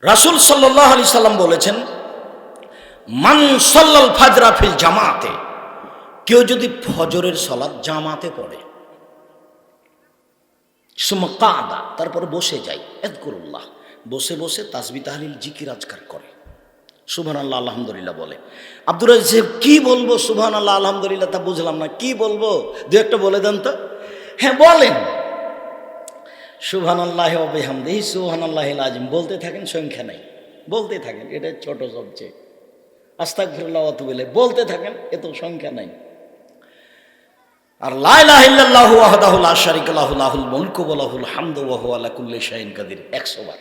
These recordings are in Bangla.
রাসূল সাল্লাল্লাহু আলাইহি সাল্লাম বলেছেন, মান সাল্লাল ফাজরা ফিল জামাতে, কেউ যদি ফজরের সালাত জামাতে পড়ে, সুম্মা কাদা, তারপর বসে যায়, আযকুরুল্লাহ, বসে বসে তাসবিহ তাহলিল জিকির আজকার করে, সুবহানাল্লাহ আলহামদুলিল্লাহ বলে। আব্দুর রাজ্জাক সাহেব কি বলবো সুবহানাল্লাহ আলহামদুলিল্লাহ তা বুঝলাম না, কি বলবো দু একটা বলে দেন তো। হ্যাঁ বলেন, সুবহানাল্লাহি ওয়া বিহামদিহি সুবহানাল্লাহিল আযীম বলতে থাকেন, সংখ্যা নাই, বলতে থাকেন, এটা ছোট সবচেয়ে। আস্তাগফিরুল্লাহ ওয়া আতুবু ইলাইহি বলতে থাকেন, এত সংখ্যা নাই। আর লা ইলাহা ইল্লাল্লাহু ওয়াহদাহু লা শারীকা লাহু লাহুল মুলকু ওয়া লাহুল হামদু ওয়া হুয়া আলা কুল্লি শাইইন কাদির 100 বার,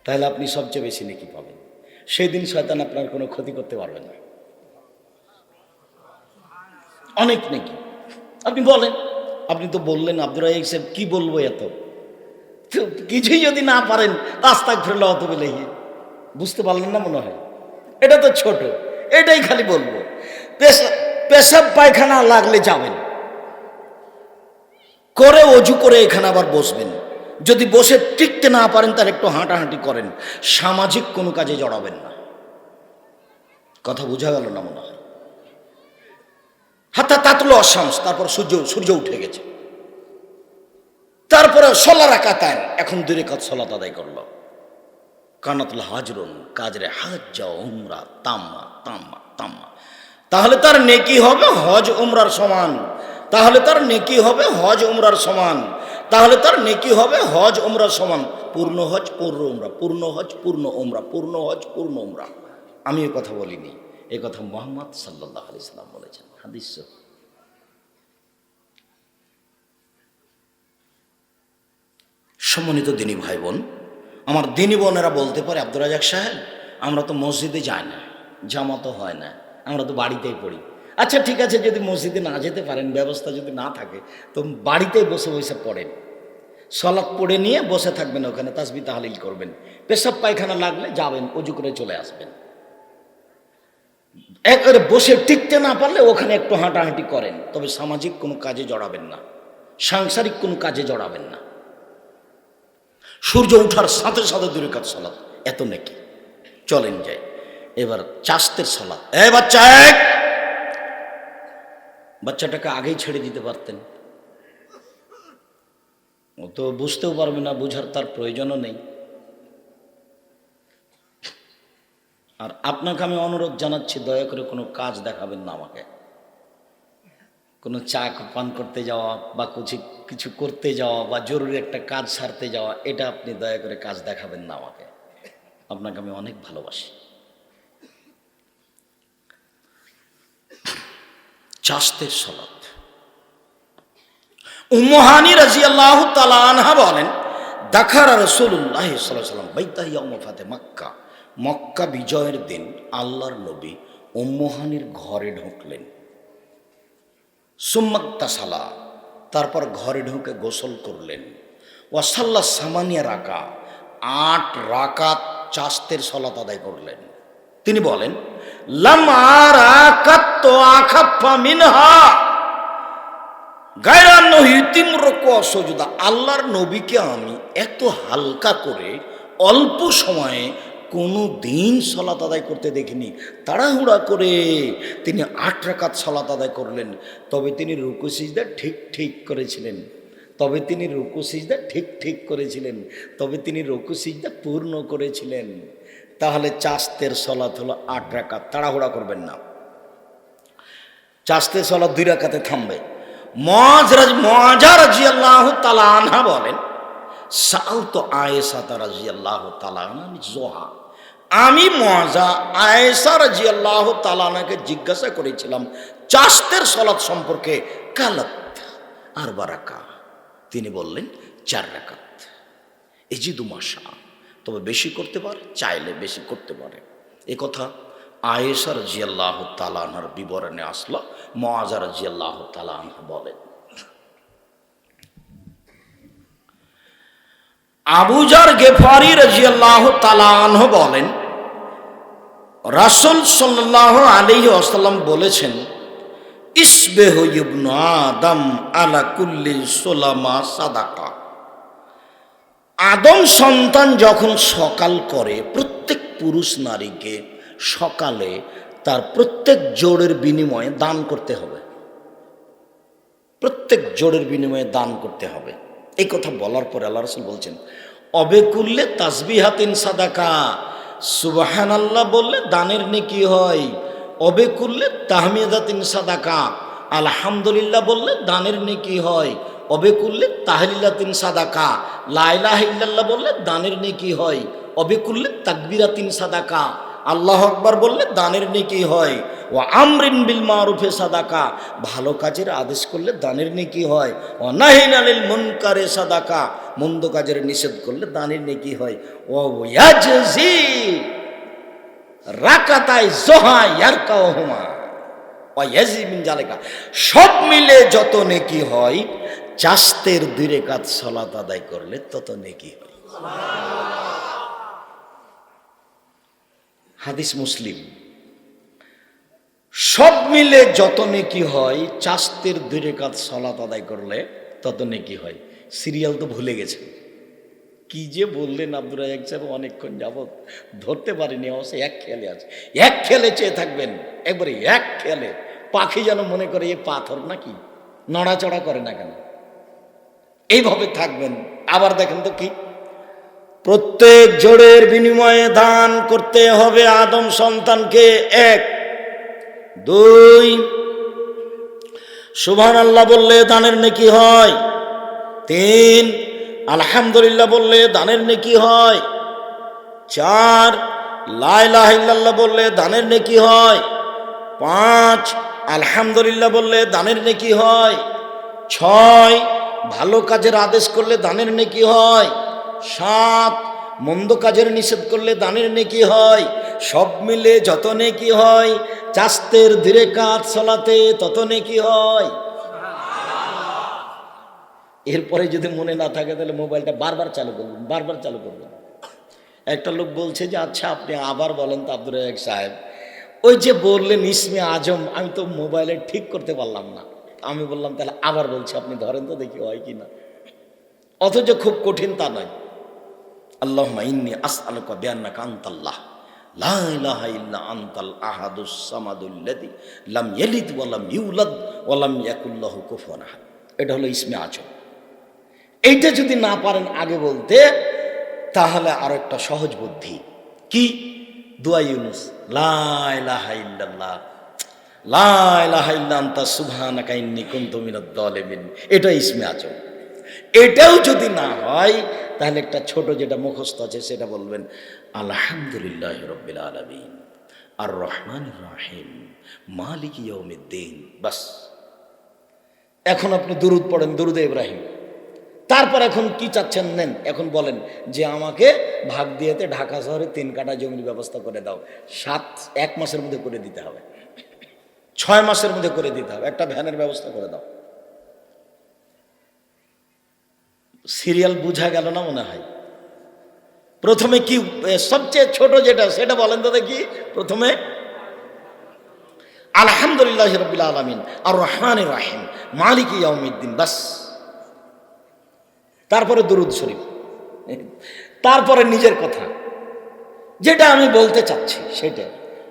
তাহলে আপনি সবচেয়ে বেশি নেকি পাবেন। সেই দিন শয়তান আপনার কোনো ক্ষতি করতে পারবে না, অনেক নেকি। আপনি বলেন, আপনি তো বললেন আব্দুর রাজ্জাক সাহেব কি বলবো এত, কিছুই যদি না পারেন আস্তাগফিরুল্লাহ ওয়া আতুবু ইলাইহি, বুঝতে পারলেন না মনে হয়। এটা তো ছোট, এটাই খালি বলবো। পেশাব পায়খানা লাগলে যাবেন, করে অজু করে এখানে আবার বসবেন। যদি বসে টিকতে না পারেন তাহলে একটু হাঁটাহাঁটি করেন, সামাজিক কোনো কাজে জড়াবেন না। কথা বোঝা গেল না মনে হয়। হাত্তা তাতলো আশামস, তারপর সূর্য উঠে গেছে, তারপরে সলা রাকাতান, এখন 2 রাকাত সালাত আদায় করলো। কানাতুল হাজরুন, কাজরে হাজ্জা উমরা তাম্মা তাম্মা তাম্মা, তাহলে তার নেকি হবে হজ উমরার সমান, তাহলে তার নেকি হবে হজ উমরার সমান, তাহলে তার নেকি হবে হজ উমরার সমান। পূর্ণ হজ পূর্ণ উমরা, পূর্ণ হজ পূর্ণ উমরা, পূর্ণ হজ পূর্ণ উমরা। আমি এ কথা বলিনি, এ কথা মুহাম্মদ সাল্লাল্লাহু আলাইহি সাল্লাম বলেছেন, হাদিস। সম্মানিত দিনী ভাই বোন, আমার দিনী বোনেরা বলতে পারে, আব্দুর রাজ্জাক সাহেব আমরা তো মসজিদে যাই না, জামাতও হয় না, আমরা তো বাড়িতেই পড়ি। আচ্ছা ঠিক আছে, যদি মসজিদে না যেতে পারেন, ব্যবস্থা যদি না থাকে, তো বাড়িতেই বসে বসে পড়েন, সালাত পড়ে নিয়ে বসে থাকবেন, ওখানে তাসবিহ তাহলিল করবেন। পেশাব পায়খানা লাগলে যাবেন, অজু করে চলে আসবেন। একবারে বসে টিকতে না পারলে ওখানে একটু হাঁটাহাঁটি করেন, তবে সামাজিক কোনো কাজে জড়াবেন না, সাংসারিক কোনো কাজে জড়াবেন না। সূর্য ওঠার সাথে সাথে 2 রাকাত সালাত, এত নেকি। চলেন যাই এবার চাস্তের সালাত। বাচ্চা, বাচ্চাটাকে আগেই ছেড়ে দিতে পারতেন, ও তো বুঝতেও পারবে না, বুঝার তার প্রয়োজনও নেই। আর আপনাকে আমি অনুরোধ জানাচ্ছি, দয়া করে কোনো কাজ দেখাবেন না আমাকে, কোনো চা পান করতে যাওয়া বা কিছু করতে যাওয়া বা জরুরি একটা কাজ সারতে যাওয়া, এটা আপনি দয়া করে কাজ দেখাবেন না আমাকে, আপনাকে আমি অনেক ভালোবাসি। চাস্তের সালাত। উম্মু হানি রাদিয়াল্লাহু তাআলা আনহা বলেন, দাখারা রাসূলুল্লাহ সাল্লাল্লাহু আলাইহি ওয়াসাল্লাম বাইতা ইয়াউম ফাতে মক্কা, মক্কা বিজয়ের দিন আল্লাহর নবী উম্মু হানির ঘরে ঢুকলেন। সুম্মাক্তাসালা, তারপর ঘরে ঢুকে গোসল করলেন। ওয়াসাল্লা সামানিয়া রাকা, 8 রাকাত চাস্তের সালাত আদায় করলেন। তিনি বলেন, লাম আরাকাত আখাফা মিনহা গায়রা নহিতিম রুকু ওয়া সুজুদা, আল্লাহর নবীকে আমি এত হালকা করে অল্প সময়ে কোনো দিন সালাত আদায় করতে দেখিনি। তাড়াহুড়া করে তিনি 8 রাকাত সালাত আদায় করলেন। তবে তিনি রুকু সিজদা ঠিক করেছিলেন, তবে তিনি রুকু সিজদা ঠিক করেছিলেন, তবে তিনি রুকু সিজদা পূর্ণ করেছিলেন। তাহলে চাস্তের সালাত হলো 8 রাকাত, তাড়াহুড়া করবেন না। চাস্তের সালাত 2 রাকাতে থামবে। মুআযা রাদিয়াল্লাহু তাআলা আনহা বলেন, সাআলতু আয়েশা রাদিয়াল্লাহু তাআলা আনহা জোহা, আমি মুআযা আয়েশা রাদিয়াল্লাহু তাআলা আনহাকে জিজ্ঞাসা করেছিলাম চাস্তের সালাত সম্পর্কে। কালাত আরবা রাকা, তিনি বললেন 4 রাকাত। এজিদু মাশা, তবে বেশি করতে পারে, চাইলে বেশি করতে পারে। এ কথা আয়েশা রাদিয়াল্লাহু তাআলা আনহার বিবরণে আসলো। মুআযা রাদিয়াল্লাহু তাআলা আনহা বলেন, আবু যার গেফারি রাদিয়াল্লাহু তাআলা আনহু বলেন, রাসূল সাল্লাল্লাহু আলাইহি ওয়াসাল্লাম বলেছেন, ইসবিহু ইবনু আদম আলা কুল্লি সুলামা সাদাকা, আদম সন্তান যখন সকাল করে, প্রত্যেক পুরুষ নারীকে সকালে তার প্রত্যেক জোড়ের বিনিময়ে দান করতে হবে, প্রত্যেক জোড়ের বিনিময়ে দান করতে হবে। এই কথা বলার পরে আল্লাহ রাসূল বলছেন, অবেকুল্লে তাসবিহাতিন সাদাকা, সুবহানাল্লাহ বললে দানের নেকি হয়। অবেকুল্লে তাহমিদাতিন সাদাকা, আলহামদুলিল্লাহ বললে দানের নেকি হয়। অবেকুল্লে তাহলিলাতিন সাদাকা, লা ইলাহা ইল্লাল্লাহ বললে দানের নেকি হয়। অবেকুল্লে তাকবিরাতিন সাদাকা, আল্লাহু আকবার বললে দানের নেকি হয়। ও আমরিন বিল মারুফে সাদাকা, ভালো কাজের আদেশ করলে দানের নেকি হয়। ও নাহিন আনিল মুনকারে সাদাকা, মন্দ কাজের নিষেধ করলে দানের নেকি হয়। ও ইয়াজজি রাকাতাই যোহা ইয়ারকাহুমা ও ইয়াজি মিন জালিকা, সব মিলে যত নেকি হয়, চাস্তের 2 রাকাত সালাত আদায় করলে তত নেকি হয়। হাদিস মুসলিম। সব মিলে যত নেকি হয়, চাস্তের 2 রাকাত সালাত আদায় করলে তত নেকি হয়। সিরিয়াল তো ভুলে গেছে, কি যে বললেন আব্দুর রাজ্জাক সাহেব, অনেকক্ষণ যাবত ধরতে পারিনি। অবশ্যই এক খেয়ালে আছে, এক খেয়ালে চেয়ে থাকবেন, একবারে এক খেয়ালে। পাখি যেন মনে করে এ পাথর নাকি, নড়াচড়া করে না কেন, এইভাবে থাকবেন। আবার দেখেন তো কি, প্রত্যেক জোড়ের বিনিময়ে দান করতে হবে আদম সন্তানকে। 1, 2 সুবহানাল্লাহ বললে দানের নেকি হয়। 3 আলহামদুলিল্লাহ বললে দানের নেকি হয়। 4 লা ইলাহা ইল্লাল্লাহ বললে দানের নেকি হয়। 5 আলহামদুলিল্লাহ বললে দানের নেকি হয়। 6 ভালো কাজের আদেশ করলে দানের নেকি হয়। 7 মন্দ কাজের নিষেধ করলে দানের নেকি হয়। সব মিলে যত নেকি হয়, চাস্তের 2 রাকাত সালাতে তত নেকি হয়। এরপরে যদি মনে না থাকে তাহলে মোবাইলটা বারবার চালু করবেন, বারবার চালু করবেন। একটা লোক বলছে যে আচ্ছা আপনি আবার বলেন তো আব্দুর রাজ্জাক সাহেব, ওই যে বললেন ইসমে আজম, আমি তো মোবাইলে ঠিক করতে পারলাম না। আমি বললাম তাহলে আবার বলছি, আপনি ধরেন তো দেখি হয় কি না। অথচ খুব কঠিন তা নয়। আল্লাহুম্মা ইন্নী আসআলুকা বিআন্নাকা আনতাল্লাহ লা ইলাহা ইল্লা আনতাল আহাদুস সামাদুল্লাযী লাম ইয়ালিদ ওয়া লাম ইউলাদ ওয়া লাম ইয়াকুল লাহু কুফুয়ান আহাদ। এটা হলো ইসমে আজম। এইটা যদি না পারেন আগে বলতে, তাহলে আরো একটা সহজ বুদ্ধি কি, দোয়া ইউনুস, লা ইলাহা ইল্লাল্লাহ লা ইলাহা ইল্লা আনতা সুবহানাকা ইন্নী কুনতু মিনাজ জালিমিন, এটা ইসমে আজম। এটাও যদি না হয়, তাহলে একটা ছোট যেটা মুখস্থ আছে সেটা বলবেন, আলহামদুলিল্লাহি রাব্বিল আলামিন আর রহমানির রহিম মালিকি ইয়াউমিদ্দিন। বাস, এখন আপনি দুরুদ পড়েন, দুরুদে ইব্রাহিম। তারপর এখন কি চাচ্ছেন নেন, এখন বলেন যে আমাকে ভাগ দিয়েতে ঢাকা শহরে 3 কাঠা জমির ব্যবস্থা করে দাও। 1 মাসের মধ্যে করে দিতে হবে, 6 মাসের মধ্যে করে দিতে হবে, একটা ভ্যানের ব্যবস্থা করে দাও। সিরিয়াল বুঝা গেল না মনে হয়? প্রথমে কি সবচেয়ে ছোট যেটা সেটা বলেন তো দেখি। প্রথমে আলহামদুলিল্লাহি রাব্বিল আলামিন আর রহমানির রহিম মালিকি ইয়াউমিদ্দিন, বাস। তারপরে দুরূদ শরীফ, তারপরে নিজের কথা যেটা আমি বলতে চাচ্ছি সেটা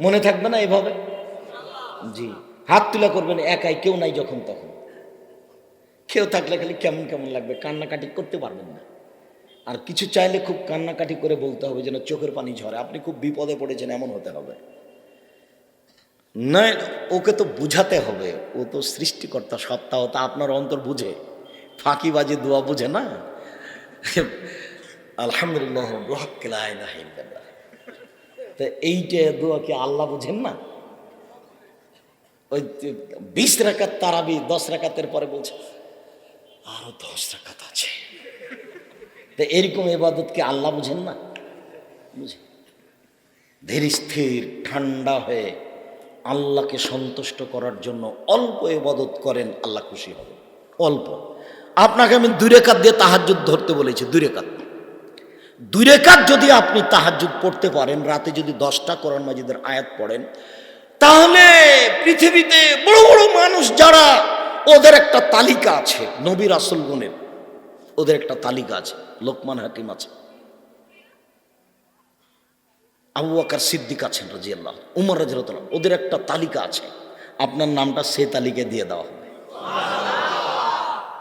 মনে থাকবে না এভাবে? জি, হাত তুলা করবেন একাই, কেউ নাই যখন তখন। কেউ থাকলে খালি কেমন কেমন লাগবে, কান্নাকাটি করতে পারবেন না। আর কিছু চাইলে খুব কান্নাকাটি করে বলতে হবে, যেন চোখের পানি ঝরে, আপনি খুব বিপদে পড়েছেন এমন হতে হবে। না, ওকে তো বুঝাতে হবে, ও তো সৃষ্টিকর্তা সত্তা, ও তা আপনার অন্তর বুঝে, ফাঁকিবাজি দোয়া বুঝে না। আলহামদুলিল্লাহ লা ইলাহা ইল্লাল্লাহ, তো এইটা দোয়া কি আল্লাহ বুঝেন না? ওই 20 রাকাত তারাবি 10 রাকাতের পরে বলছে আরো 10 রাকাত আছে, তো এরকম ইবাদত কি আল্লাহ বুঝেন না? বুঝে। ধীর স্থির ঠান্ডা হয়ে আল্লাহকে সন্তুষ্ট করার জন্য অল্প ইবাদত করেন, আল্লাহ খুশি হবে। অল্প। আপনাকে আমি 2 রাকাত দিয়ে তাহাজ্জুদ ধরতে বলেছি, 2 রাকাত। 2 রাকাত যদি আপনি তাহাজ্জুদ পড়তে পারেন, রাতে যদি 10টা কোরআন মাজিদের আয়াত পড়েন, তাহলে পৃথিবীতে বড় বড় মানুষ যারা, ওদের একটা তালিকা আছে, নবী রাসূলগণের ওদের একটা তালিকা আছে। লোকমান হাকিম আছে, আবু বকর সিদ্দিক আছেন রাদিয়াল্লাহু, উমর রাদিয়াল্লাহু, ওদের একটা তালিকা আছে, আপনার নামটা সে তালিকায় দিয়ে দেওয়া হবে।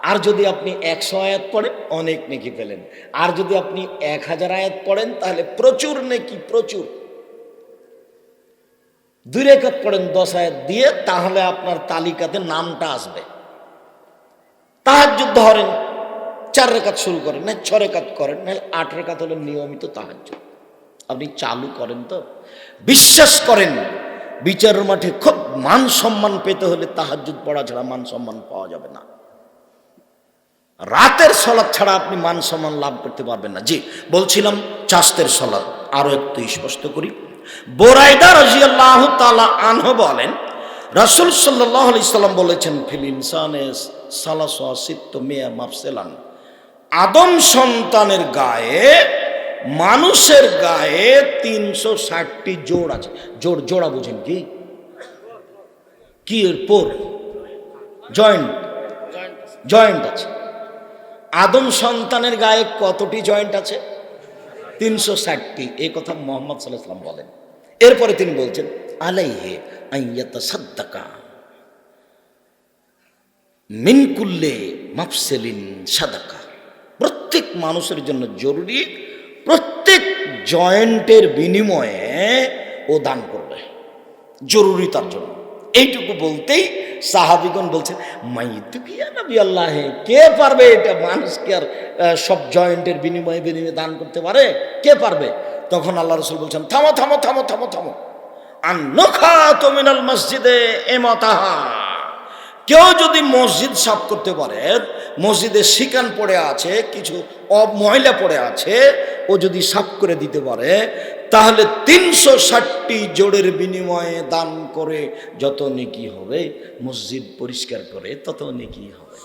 আর যদি আপনি 100 আয়াত পড়েন অনেক নেকি পেলেন, আর যদি আপনি 1000 আয়াত পড়েন তাহলে প্রচুর নেকি, প্রচুর। 2 রাকাত পড়েন 10 আয়াত দিয়ে, তাহলে আপনার তালিকাতে নামটা আসবে। তাহাজ্জুদ ধরেন 4 রাকাত শুরু করেন, না 6 রাকাত করেন, না 8 রাকাত হলো নিয়মিত তাহাজ্জুদ, আপনি চালু করেন তো বিশ্বাস করেন বিচারের মাঠে খুব মান সম্মান পেতে হলে তাহাজ্জুদ পড়া ছাড়া মান সম্মান পাওয়া যাবে না। রাতের সালাত ছাড়া আপনি মান সম্মান লাভ করতে পারবেন না। জি বলছিলাম চাস্তের সালাত আরো একটু স্পষ্ট করি। বুরাইদা রাদিয়াল্লাহু তাআলা আনহু বলেন, রাসূল সাল্লাল্লাহু আলাইহি সাল্লাম বলেছেন, ফিল ইনসানে সালাসু সিত্তু মিয়া মাফসিলান, আদম সন্তানের গায়ে, মানুষের গায়ে 360টি জোড় আছে। জোড়, জোড়া বুঝেন কি? কি এর পর জয়েন্ট, জয়েন্ট আছে। আদম সন্তানের গায়ে কতটি জয়েন্ট আছে? 360টি। এই কথা মুহাম্মদ সাল্লাল্লাহু আলাইহি ওয়াসাল্লাম বলেন। এরপরে তিনি বলছেন, আলাইহি আইয়াতাসাদ্দাকা মিন কুল্লি মাফসিলিন সাদাকা, প্রত্যেক মানুষের জন্য জরুরি, প্রত্যেক জয়েন্টের বিনিময়ে ও দান করবে, জরুরি তার জন্য। এইটুকু বলতেই সাহাবীগণ বলছেন, মাইতু কি নবী আল্লাহ, কে পারবে এটা? মানুষ কি আর সব জয়েন্টের বিনিময়ে বিনিময়ে দান করতে পারে? কে পারবে? তখন আল্লাহ রাসূল বলছেন, থামো থামো থামো থামো থামো, আন-নুখাতু মিনাল মসজিদে ইমাতাহা, কেউ যদি মসজিদ সাফ করতে পারে, মসজিদে শিকান পড়ে আছে, কিছু ময়লা পড়ে আছে, ও যদি সাফ করে দিতে পারে, তাহলে 360টি জোড়ের বিনিময়ে দান করে যত নেকি হবে, মসজিদ পরিষ্কার করে তত নেকি হবে।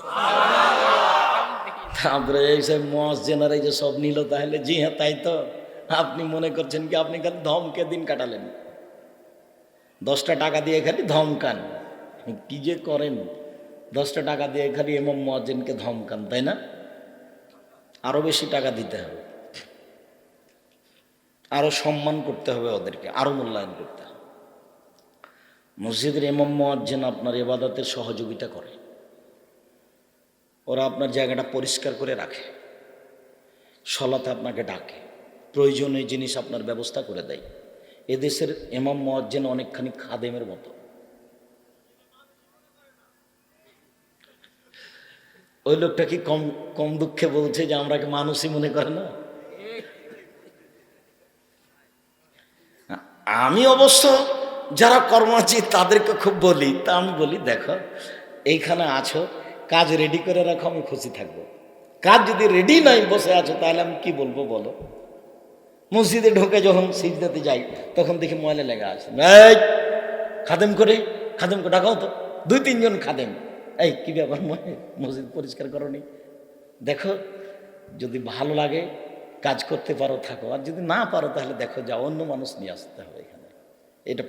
তারপরে এইসব মসজিদের এই যে সব নিল, তাহলে জি হ্যাঁ তাই তো। আপনি মনে করছেন কি আপনি খালি ধমকে দিন কাটালেন, 10টা টাকা দিয়ে খালি ধমকান, কি যে করেন, 10টা টাকা দিয়ে খালি ইমাম মুয়াজ্জিনকে ধমকান, তাই না? আরো বেশি টাকা দিতে হবে, আরো সম্মান করতে হবে ওদেরকে, আরো মূল্যায়ন করতে হবে। মসজিদের ইমাম মুয়াজ্জিন আপনার ইবাদতের সহযোগিতা করে, ওরা আপনার জায়গাটা পরিষ্কার করে রাখে, সলাতে আপনাকে ডাকে, প্রয়োজনীয় জিনিস আপনার ব্যবস্থা করে দেয়। এদেশের ইমাম মুয়াজ্জিন অনেকখানি খাদেমের মতো। ওই লোকটা কি কম কম দুঃখে বলছে যে আমরা কি মানুষই মনে করে না? আমি অবশ্য যারা কর্মচারী তাদেরকে খুব বলি, তা আমি বলি, দেখো এইখানে আছো, কাজ রেডি করে রাখো, আমি খুশি থাকবো। কাজ যদি রেডি নাই, বসে আছো, তাহলে আমি কি বলবো বলো? মসজিদে ঢোকে যখন সিজদাতে যাই, তখন দেখি ময়লা লেগে আছে, এই খাদেম করে ডাকাও তো, 2-3 জন খাদেম, এই কি ব্যাপার, মসজিদ পরিষ্কার করনি? দেখো যদি ভালো লাগে কাজ করতে পারো থাকো, আর যদি না পারো তাহলে দেখো যা অন্য মানুষ নিয়ে আসতে হবে এখানে। এটা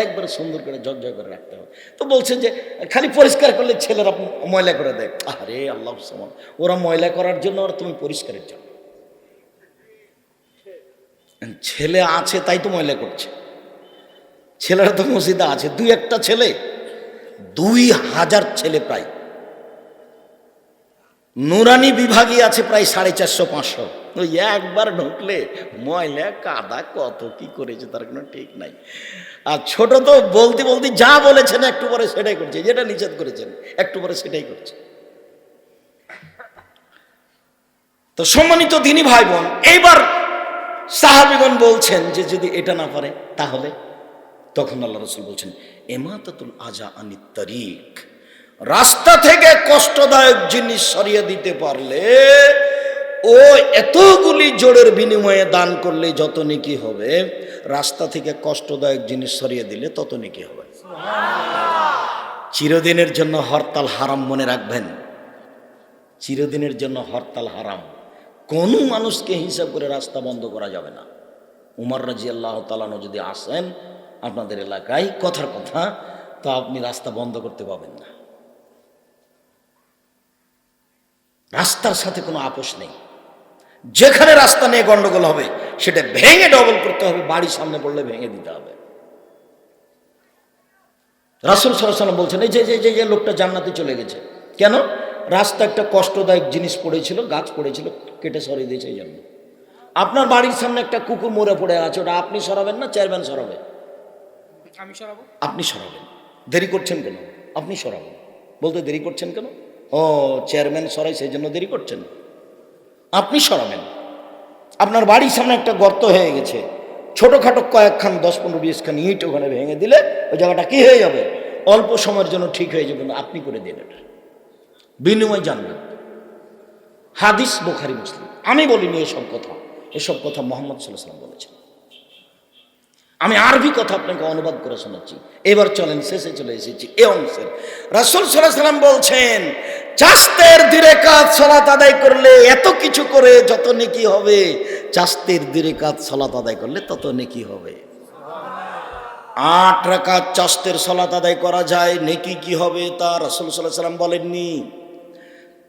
একবারে সুন্দর করে ঝকঝক করে রাখতে হবে। তো বলছেন যে খালি পরিষ্কার করলে ছেলেরা ময়লা করে দেয়। আরে আল্লাহ সমান, ওরা ময়লা করার জন্য আর তুমি পরিষ্কারের জন্য। ছেলে আছে তাই তো ময়লা করছে, ছেলেরা তো মসজিদে আছে, 2-1টা ছেলে, 2000 ছেলে প্রায়। নুরানি বিভাগই আছে প্রায় 450-500। ওই একবার ঢুকলে ময়লা কাদা কত কি করেছে তার কোনো ঠিক নাই। আর ছোট তো বলতে বলতে যা বলেছেন একটু পরে সেটাই করছে, যেটা নিষেধ করেছেন একটু পরে সেটাই করছে। তো সম্মানিত দ্বীনি ভাই বোন, এইবার সাহাবীগণ বলছেন যে যদি এটা না পারে তাহলে, তখন আল্লাহ রাসূল বলছেন, ইমাতাতুল আযা আনিত তারিক, রাস্তা থেকে কষ্টদায়ক জিনিস সরিয়ে দিতে পারলে ও এতগুলি জোড়ের বিনিময়ে দান করলে যত নেকি হবে, রাস্তা থেকে কষ্টদায়ক জিনিস সরিয়ে দিলে তত নেকি হবে। চিরদিনের জন্য হরতাল হারাম, মনে রাখবেন, চিরদিনের জন্য হরতাল হারাম। কোন মানুষকে হিসাব করে রাস্তা বন্ধ করা যাবে না। উমর রাদিয়াল্লাহু তাআলা আনহু যদি আসেন আপনাদের এলাকায়, কথার কথা, তো আপনি রাস্তা বন্ধ করতে পাবেন না। রাস্তার সাথে কোনো আপোষ নেই। যেখানে রাস্তা নিয়ে গন্ডগোল হবে সেটা ভেঙে ডবল করতে হবে, বাড়ির সামনে পড়লে ভেঙে দিতে হবে। রাসূল সাল্লাল্লাহু আলাইহি ওয়াসাল্লাম বলছেন এই যে যে যে লোকটা জান্নাতে চলে গেছে, কেন? রাস্তা একটা কষ্টদায়ক জিনিস পড়েছিল, গাছ পড়েছিল, কেটে সরিয়ে দিয়েছে এই জন্য। আপনার বাড়ির সামনে একটা কুকুর মরে পড়ে আছে, ওটা আপনি সরাবেন না চেয়ারম্যান সরাবে? আমি সরাবো। আপনি সরাবেন। দেরি করছেন কেন? আপনি সরাবেন। বলতে দেরি করছেন কেন? ও চেয়ারম্যান সরাই সেই জন্য দেরি করছেন। আপনি সরাবেন। আপনার বাড়ির সামনে একটা গর্ত হয়ে গেছে, ছোটখাটো কয়েকখান 10-15-20 খান ইট ওখানে ভেঙে দিলে ওই জায়গাটা কি হয়ে যাবে? অল্প সময়ের জন্য ঠিক হয়ে যাবে না, আপনি করে দিন এটা, বিনিময় জান্নাত। হাদিস বুখারী মুসলিম। আমি বলিনি এসব কথা, এসব কথা মুহাম্মদ সাল্লাল্লাহু আলাইহি ওয়াসাল্লাম বলেছেন। আমি আরবি কথা আপনাকে অনুবাদ করে শোনাচ্ছি। এবার চলেন শেষে চলে এসেছি এ অংশের। রাসূল সাল্লাল্লাহু আলাইহি ওয়াসাল্লাম বলছেন চাস্তের 2 রাকাত সালাত আদায় করলে এত কিছু করে যত নেকি হবে, চাস্তের 2 রাকাত সালাত আদায় করলে তত নেকি হবে। 8 রাকাত চাস্তের সালাত আদায় করা যায়, নেকি কি হবে তা রাসূল সাল্লাল্লাহু আলাইহি ওয়াসাল্লাম বলেননি।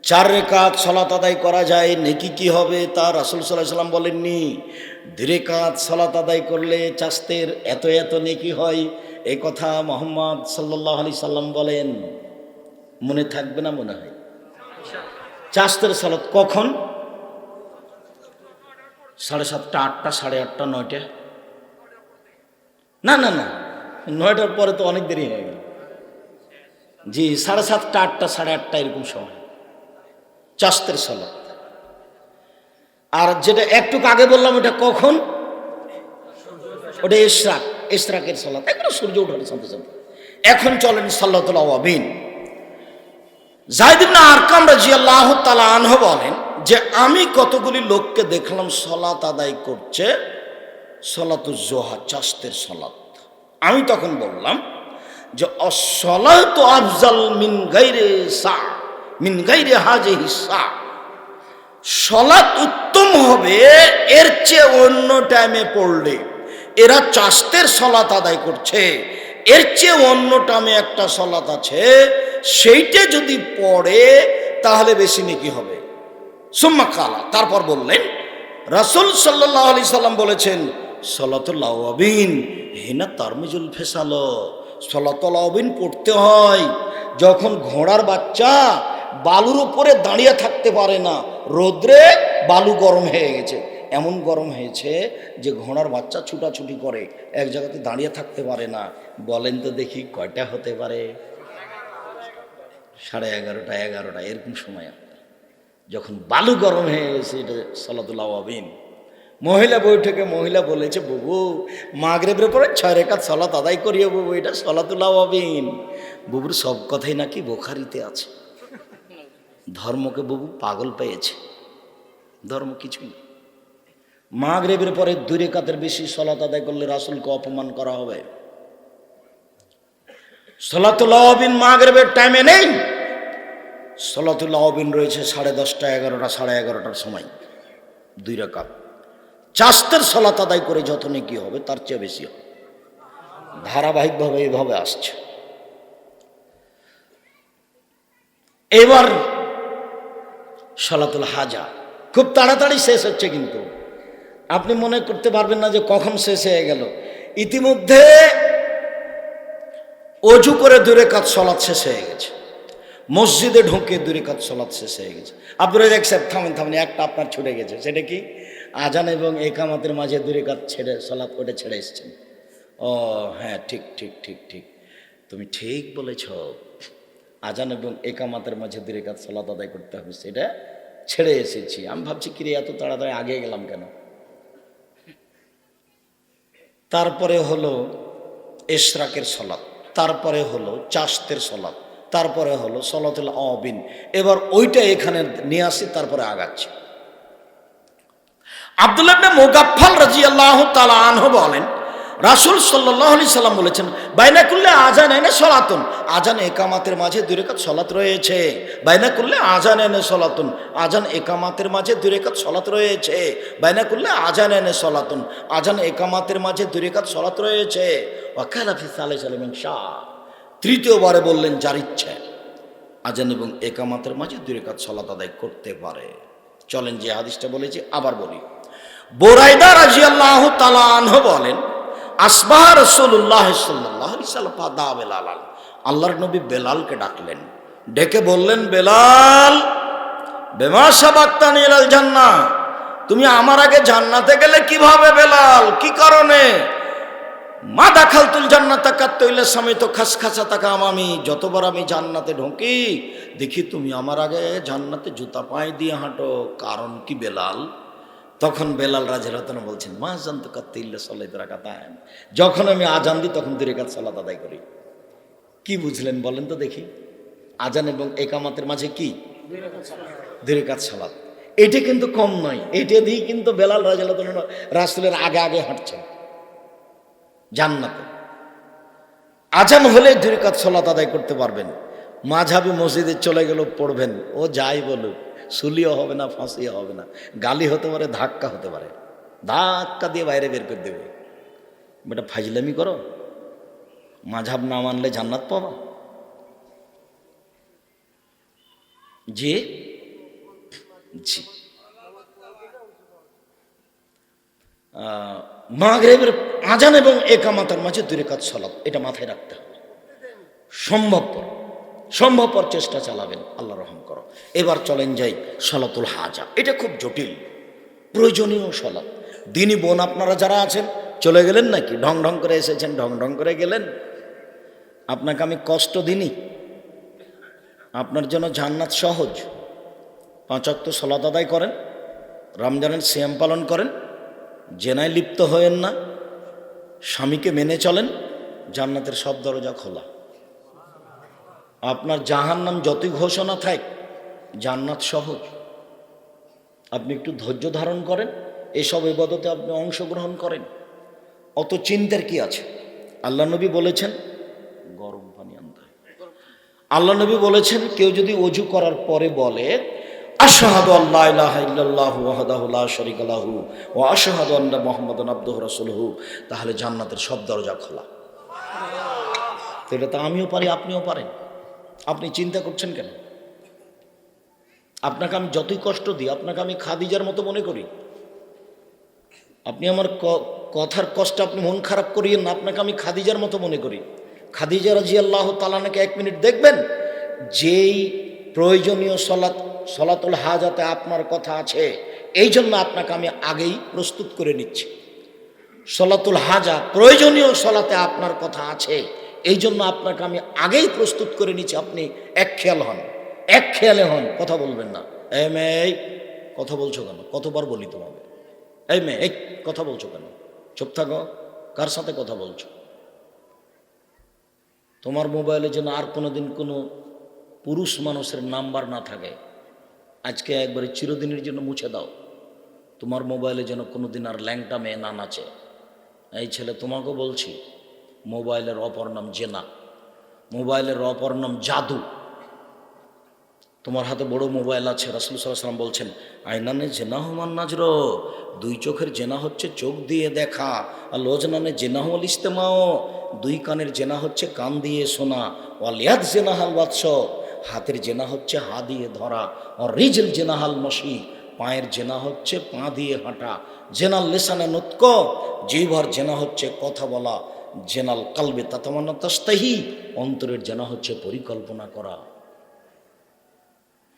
4 রাকাত সালাত আদায় করা যায়, নেকি কি হবে তা রাসূল সাল্লাল্লাহু আলাইহি ওয়াসাল্লাম বলেননি। 2 রাকাত সালাত আদায় করলে চাস্তের এত এত নেকি হয়, এই কথা মুহাম্মদ সাল্লাল্লাহু আলাইহি সাল্লাম বলেন। মনে থাকবে না মনে হয়? চাস্তের সালাত কখন? 7:30, 8টা, 8:30, 9টা? না না না, 9টার পরে তো অনেক দেরি হয়ে গেল। জি 7:30, 8টা, 8:30 এরকম সময় চাস্তের সালাত। আর যেটা একটু আগে বললাম ওটা কখন? ওটা ইশরাক, ইশরাকের সালাত, একবার সূর্য ওঠার সাথে সাথে। এখন চলেন সালাতুল আওয়াবিন। যায়েদ ইবনে আরকাম রাদিয়াল্লাহু তাআলা আনহু বলেন যে আমি কতগুলি লোককে দেখলাম সালাত আদায় করছে, সালাতুজ জোহা, চাস্তের সালাত। আমি তখন বললাম যে as-salatu afzal মিন গায়রি সা, মিন গায়রি হাযিহি সা। সালাত উত্তম হবে এর চেয়ে অন্য টাইমে পড়লে। এরা চাস্তের সালাত আদায় করছে, এর চেয়ে অন্য টাইমে একটা সালাত আছে, সেইটা যদি পড়ে তাহলে বেশি নেকি হবে। সুম্মা কালা, তারপর বললেন রাসূল সাল্লাল্লাহু আলাইহি সাল্লাম বলেছেন সালাতুল আওয়াবিন হিনা তারমিজুল ফিসাল। সালাতুল আওয়াবিন পড়তে হয় যখন ঘোড়ার বাচ্চা বালুর উপরে দাঁড়িয়ে থাকতে পারে না, রোদ্রে বালু গরম হয়ে গেছে, এমন গরম হয়েছে যে ঘোড়ার বাচ্চা ছুটাছুটি করে, এক জায়গাতে দাঁড়িয়ে থাকতে পারে না। বলেন তো দেখি কয়টা হতে পারে? 11:30, 11টা এরকম সময় যখন বালু গরম হয়ে গেছে, এটা সালাতুল আওয়াবিন। মহিলা বৈঠকে মহিলা বলেছে বাবু মাগরিবের পরে 6 রাকাত সালাত আদায় করিও বাবু, এটা সালাতুল আওয়াবিন। বাবুর সব কথাই নাকি বুখারীতে আছে। ধর্মকে বাবু পাগল পেয়েছে, ধর্ম কিছুই না। মাগরিবের পরে 2 রাকাতের বেশি সালাত আদায় করলে রাসূলকে অপমান করা হবে। সালাতুল আওয়াবিন মাগরিবের টাইমে নেই, সালাতুল আওয়াবিন রয়েছে 10:30, 11টা, 11:30টার সময় 2 রাকাত। চাস্তের সালাত আদায় করে যত নেকি হবে তার চেয়ে বেশি হবে। ধারাবাহিকভাবে এইভাবে আসছে। এবার সালাতুল হাজা খুব তাড়াতাড়ি শেষ হচ্ছে, কিন্তু আপনি মনে করতে পারবেন না যে কখন শেষ হয়ে গেল। ইতিমধ্যে অজু করে 2 রাকাত সালাত শেষ হয়ে গেছে, মসজিদে ঢুকে 2 রাকাত সালাত শেষ হয়ে গেছে। আব্দুর রাজ্জাক সাহেব থামেন থামেন, একটা আপনার ছুটে গেছে, সেটা কি? আজান এবং একামতের মাঝে 2 রাকাত ছেড়ে সালাত ওটা ছেড়ে এসেছেন। ও হ্যাঁ, ঠিক ঠিক ঠিক ঠিক, তুমি ঠিক বলেছ, আজান এবং একামতের মাঝে 2 রাকাত সালাত আদায় করতে হবে, সেটা ছেড়ে এসেছি। আমি ভাবছি কিরে এত তাড়াতাড়ি আগে গেলাম কেন? তারপরে হলো ইশরাকের সালাত, তারপরে হলো চাস্তের সালাত, তারপরে হলো সালাতুল আওয়াবিন। এবার ওইটা এখানে নিয়ে আসি, তারপরে আগাচ্ছি। আব্দুল্লাহ ইবনে মুগাফফাল রাদিয়াল্লাহু তাআলা আনহু বলেন রাসূল সাল্লাল্লাহু আলাইহি সাল্লাম বলেছেন বাইনা কুল্লি আযানাইনি সালাতুন, আযান একামাতের মাঝে 2 রাকাত সালাত রয়েছে। বাইনা কুল্লি আযানাইনি সালাতুন, আযান একামাতের মাঝে 2 রাকাত সালাত রয়েছে। বাইনা কুল্লি আযানাইনি সালাতুন, আযান একামাতের মাঝে 2 রাকাত সালাত রয়েছে। ওয়া কালা ফি সালিসাল মিন শা, তৃতীয়বারে বললেন যার ইচ্ছে আযান এবং একামাতের মাঝে 2 রাকাত সালাত আদায় করতে পারে। চলেন যে হাদিসটা বলেছি আবার বলি। বুরাইদা রাদিয়াল্লাহু তাআলা আনহু বলেন, আসবাহ রাসূলুল্লাহ সাল্লাল্লাহু আলাইহি ওয়াসাল্লাম ফাদা বেলাল, আল্লাহর নবী বেলালকে ডাকলেন, ডেকে বললেন, বেলাল বিমা সাবাক্তানি ইলাল জান্নাহ, তুমি আমার আগে জান্নাতে গেলে কিভাবে বেলাল, কি কারণে? মা দাখালতুল জান্নাতা কাত্তাইলা সামিতু খাসখাসাতাকা, আমি যতবার আমি জান্নাতে ঢুকি দেখি তুমি আমার আগে জান্নাতে জুতা পায়ে দিয়ে হাঁটো, কারণ কি বেলাল? তখন বেলাল রাদিয়াল্লাহু তাআলা বলছেন, মা জানতু কাত্তাইলা সালাতু রাকাতান, যখন আমি আজান দিই তখন 2 রাকাত সালাত আদায় করি। কি বুঝলেন বলেন তো দেখি? আজান এবং একামাতের মাঝে কি? 2 রাকাত সালাত। এটা কিন্তু কম নয়, এটা দিয়ে কিন্তু বেলাল রাদিয়াল্লাহু তাআলা রাসূলের আগে আগে হাঁটছেন জান্নাতে। আজান হলে 2 রাকাত সালাত আদায় করতে পারবেন। মাঝহাবি মসজিদে চলে গেল, পড়বেন, ও যাই বলুক, সুলিও হবে না, ফাঁসিও হবে না, গালি হতে পারে, ধাক্কা হতে পারে, ধাক্কা দিয়ে বাইরে বের করে দেবে। বেটা ফাজলামি করো, মাঝহাব না মানলে জান্নাত পাবা? জি জি। মাগরিবের আজান এবং একামাতের মাঝে 2 রাকাত সালাত, এটা মাথায় রাখতে হবে। সম্ভবপর চেষ্টা চালাবেন, আল্লাহ রহম করো। এবার চলেন যাই সালাতুল হাজা। এটা খুব জটিল, প্রয়োজনীয় সালাত। দিনী বোন আপনারা যারা আছেন, চলে গেলেন নাকি? ঢং ঢং করে এসেছেন, ঢং ঢং করে গেলেন। আপনাকে আমি কষ্ট দিইনি, আপনার জন্য জান্নাত সহজ। 5 ওয়াক্ত সালাত আদায় করেন, রমজানের সিয়াম পালন করেন, জেনায় লিপ্ত হয়েন না, স্বামীকে মেনে চলেন, জান্নাতের সব দরজা খোলা। আপনার জাহান্নাম যতই ঘোষণা থাক, জান্নাত সহজ। আপনি একটু ধৈর্য ধারণ করেন, এসব ইবাদতে আপনি অংশগ্রহণ করেন, অত চিন্তার কি আছে? আল্লাহ নবী বলেছেন, গরম পানি আনতে হয়। আল্লাহ নবী বলেছেন, কেউ যদি ওযু করার পরে বলে, আশহাদু আল্লা ইলাহা ইল্লাল্লাহু ওয়াহদাহু লা শারীকা লাহু ওয়া আশহাদু আন্না মুহাম্মাদান আবদুহু রাসূলুহু, তাহলে জান্নাতের সব দরজা খোলা। তো এটা তো আমিও পারি, আপনিও পারেন। আপনি চিন্তা করছেন কেন? আপনাকে আমি যতই কষ্ট দিই, আপনাকে আমি খাদিজার মতো মনে করি। আপনি আমার কথার কষ্ট আপনি মন খারাপ করিয়েন না, আপনাকে আমি খাদিজার মতো মনে করি। খাদিজা রাদিয়াল্লাহু তাআলা নাকি 1 মিনিট দেখবেন, যেই প্রয়োজনীয় সলাতুল হাজাতে আপনার কথা আছে, এই জন্য আপনাকে আমি আগেই প্রস্তুত করে নিচ্ছি। সলাতুল হাজা প্রয়োজনীয় সলাতে আপনার কথা আছে, এই জন্য আপনাকে আমি আগেই প্রস্তুত করে নিচ্ছি। আপনি এক খেয়ালে হন, কথা বলবেন না। এই মেয়ে, কথা বলছো কেন? কতবার বলি তোমাকে, এই মেয়ে, এই কথা বলছো কেন? চুপ থাকো, কার সাথে কথা বলছো? তোমার মোবাইলে যেন আর কোনোদিন কোনো পুরুষ মানুষের নাম্বার না থাকে, আজকে একবারে চিরদিনের জন্য মুছে দাও। তোমার মোবাইলে যেন কোনোদিন আর ল্যাংটা মেয়ে না নাচে। এই ছেলে, তোমাকেও বলছি, মোবাইলের অপর নাম জেনা, মোবাইলের অপর নাম জাদু। তোমার হাতে বড় মোবাইল আছে, রাসূল সাল্লাল্লাহু আলাইহি ওয়াসাল্লাম বলছেন, আইনানে জেনা হুমান নাজর, 2 চোখের জেনা হচ্ছে চোখ দিয়ে দেখা, আর লোজনানে জেনা হল ইস্তেমাও, 2 কানের জেনা হচ্ছে কান দিয়ে শোনা, ওয়ালিয়াদ জেনা হাল বাদশ, হাতের জেনা হচ্ছে হাত দিয়ে ধরা, আর রিজল জেনা হাল মশি, পায়ের জেনা হচ্ছে পা দিয়ে হাঁটা, জেনাল লিসানে নুতক, জিহ্বার জেনা হচ্ছে কথা বলা, জেনাল কালবে তাতামান্না তাস্তাহি, অন্তরের জেনা হচ্ছে পরিকল্পনা করা।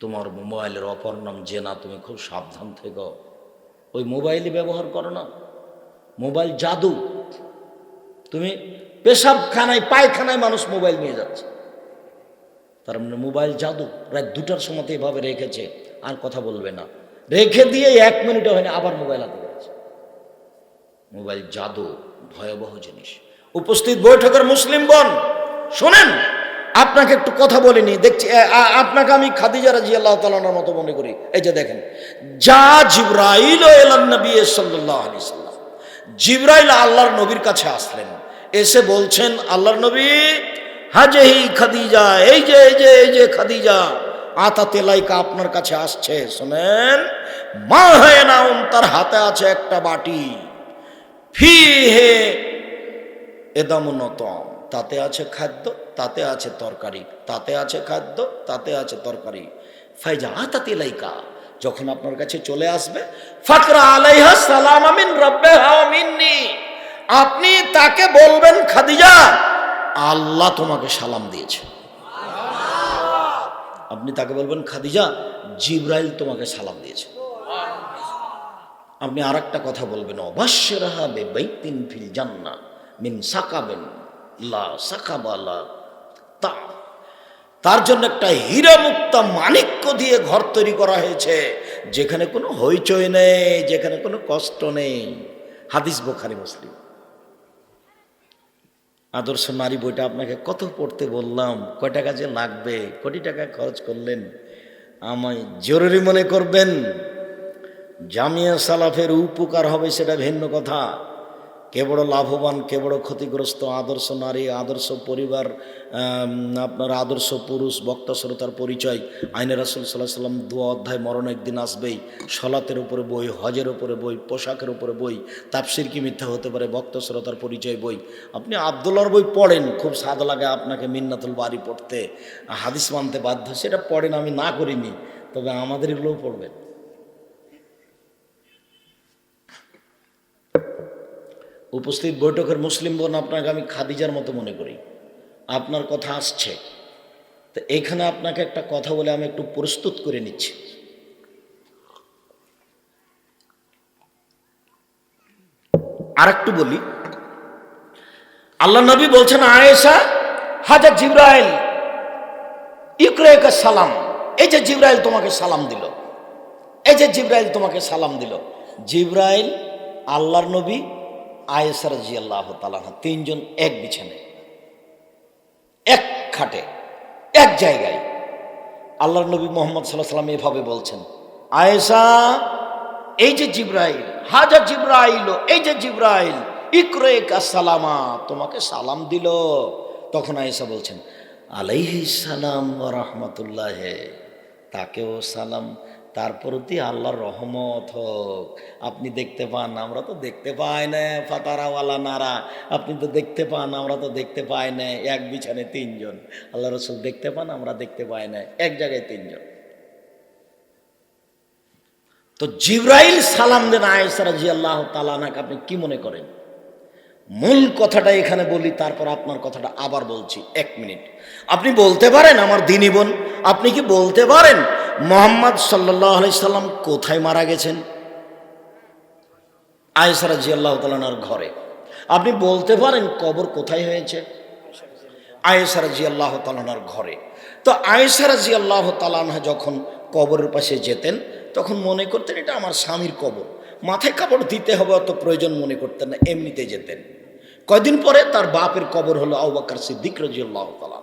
তোমার মোবাইলের অপর নাম জেনা, তুমি খুব সাবধান থেকো। ওই মোবাইলই ব্যবহার করো না, মোবাইল জাদু। তুমি পেশাবখানায় পায়খানায় মানুষ মোবাইল নিয়ে যাচ্ছে, তার মানে মোবাইল জাদু। রাত 2টার সময় এভাবে রেখেছে, আর কথা বলবে না, রেখে দিয়ে 1 মিনিটও হয়নি আবার মোবাইল হাতে গেছে। মোবাইল জাদু, ভয়াবহ জিনিস। উপস্থিত বৈঠকের মুসলিম বোন শোনেন, আপনাকে একটু কথা বলিনি, দেখছি আপনাকে আমি খাদিজা রাদিয়াল্লাহু তাআলার মতো মনে করি। এই যে দেখেন, যা জিবরাইল ইলান নবী সাল্লাল্লাহু আলাইহি সাল্লাম, জিবরাইল আল্লাহর নবীর কাছে আসলেন, এসে বলছেন, আল্লাহর নবী, হাজেহি খাদিজা, এই যে খাদিজা আতাতে লাইকা আপনার কাছে আসছে। শোনেন, মা হয় না, তার হাতে আছে একটা বাটি, ফিহে এদামুনতম, তাতে আছে খাদ্য, তাতে আছে তরকারি, তাতে আছে খাদ্য, তাতে আছে তরকারি। ফাইজা আতাতে লাইকা, যখন আপনার কাছে চলে আসবে, ফাকরা আলাইহা সালাম মিন রাব্বিহা ওয়া মিন্নি, আপনি তাকে বলবেন খাদিজা আল্লাহ তোমাকে সালাম দিয়েছে। আপনি তাকে বলবেন খাদিজা জিবরাইল তোমাকে সালাম দিয়েছে। আপনি আর একটা কথা বলবেন, অবাশ্যরাহা বিবাইতিন ফিল জান্নাহ মিন সাকাবিন লা সাকাবালা তা, তার জন্য একটা হীরা মুক্তা মাণিক্য দিয়ে ঘর তৈরি করা হয়েছে, যেখানে কোনো হইচই নেই, যেখানে কোনো কষ্ট নেই। হাদিস বুখারী মুসলিম। আদর্শ নারী বইটা আপনাকে কত পড়তে বললাম, কয় টাকা যে লাগবে, কোটি টাকা খরচ করলেন, আমায় জরুরি মনে করবেন। জামিয়া সালাফের উপকার হবে সেটা ভিন্ন কথা, কে বড় লাভবান কে বড় ক্ষতিগ্রস্ত, আদর্শ নারী, আদর্শ পরিবার, আপনার আদর্শ পুরুষ, বক্তা শ্রোতার পরিচয়, আইনে রাসূল সাল্লাল্লাহু আলাইহি ওয়াসাল্লাম 2 অধ্যায় মরণ একদিন আসবেই, সলাতের উপরে বই, হজের উপরে বই, পোশাকের উপরে বই, তাফসীর কি মিথ্যা হতে পারে, বক্তা শ্রোতার পরিচয় বই। আপনি আব্দুল্লাহর বই পড়েন, খুব স্বাদ লাগে আপনাকে মিন্নাতুল বারি পড়তে, হাদিস মানতে বাধ্য, সেটা পড়েন, আমি না করিনি, তবে আমাদের এগুলোও পড়বেন। উপস্থিত বৈঠকের মুসলিম বোন, আপনাকে আমি খাদিজার মতো মনে করি, আপনার কথা আসছে, তো এখানে আপনাকে একটা কথা বলে আমি একটু প্রস্তুত করে নিচ্ছি। আর একটু বলি, আল্লাহ নবী বলছেন আয়েশা হাজা জিবরাইল ইকরাকা সালাম, এই যে জিবরাইল তোমাকে সালাম দিল, এই যে জিবরাইল তোমাকে সালাম দিল। জিবরাইল, আল্লাহর নবী, আয়েশা রাদিয়াল্লাহু তাআলা, তিনজন এক বিছানায়, এক খাটে, এক জায়গায়। আল্লাহর নবী মুহাম্মদ সাল্লাল্লাহু আলাইহি ওয়াসাল্লাম এভাবে বলছেন, আয়েশা এই যে জিবরাইল, হাজা জিবরাইল, এই যে জিবরাইল ইকরাকা সালামা, তোমাকে সালাম দিল। তখন আয়েশা বলছেন আলাইহিস সালাম ওয়া রাহমাতুল্লাহ, তাকেও সালাম, তার প্রতি আল্লাহর রহমত হোক। আপনি দেখতে পান, আমরা তো দেখতে পাই না, ফাতারাওয়ালা নারা, আপনি তো দেখতে পান, আমরা তো দেখতে পাই না। এক বিছানে তিনজন, আল্লাহ রাসূল দেখতে পান, আমরা দেখতে পাই না, এক জায়গায় তিনজন। তো জিবরাইল সালাম দেন আয়েশা রাদিয়াল্লাহু তাআলা আনহাকে, আপনি কি মনে করেন? মূল কথাটা এখানে বলি, তারপর আপনার কথাটা আবার বলছি, 1 মিনিট। আপনি বলতে পারেন আমার দ্বীনি বোন, আপনি কি বলতে পারেন মুহাম্মদ সাল্লাল্লাহু আলাইহি সাল্লাম কোথায় মারা গেছেন? আয়েশা রাদিয়াল্লাহু তাআলা আনহার ঘরে। আপনি বলতে পারেন কবর কোথায় হয়েছে? আয়েশা রাদিয়াল্লাহু তাআলা আনহার ঘরে। তো আয়েশা রাদিয়াল্লাহু তাআলা আনহা যখন কবরের পাশে যেতেন, তখন মনে করতেন এটা আমার স্বামীর কবর, মাথায় কাপড় দিতে হবে অত প্রয়োজন মনে করতেন না, এমনিতে যেতেন। কয়দিন পরে তার বাপের কবর হলো আবু বকর সিদ্দিক রাদিয়াল্লাহু তাআলা,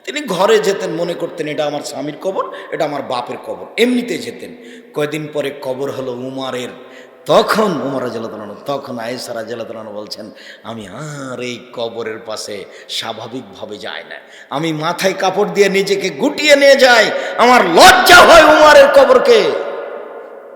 তিনি ঘরে যেতেন, মনে করতেন এটা আমার স্বামীর কবর, এটা আমার বাপের কবর, এমনিতে যেতেন। কয়দিন পরে কবর হলো উমরের, তখন উমর রাদিয়াল্লাহু তাআলা, তখন আয়েশা রাদিয়াল্লাহু তাআলা বলছেন আমি আর এই কবরের পাশে স্বাভাবিকভাবে যাই না, আমি মাথায় কাপড় দিয়ে নিজেকে গুটিয়ে নিয়ে যাই, আমার লজ্জা হয় উমরের কবরকে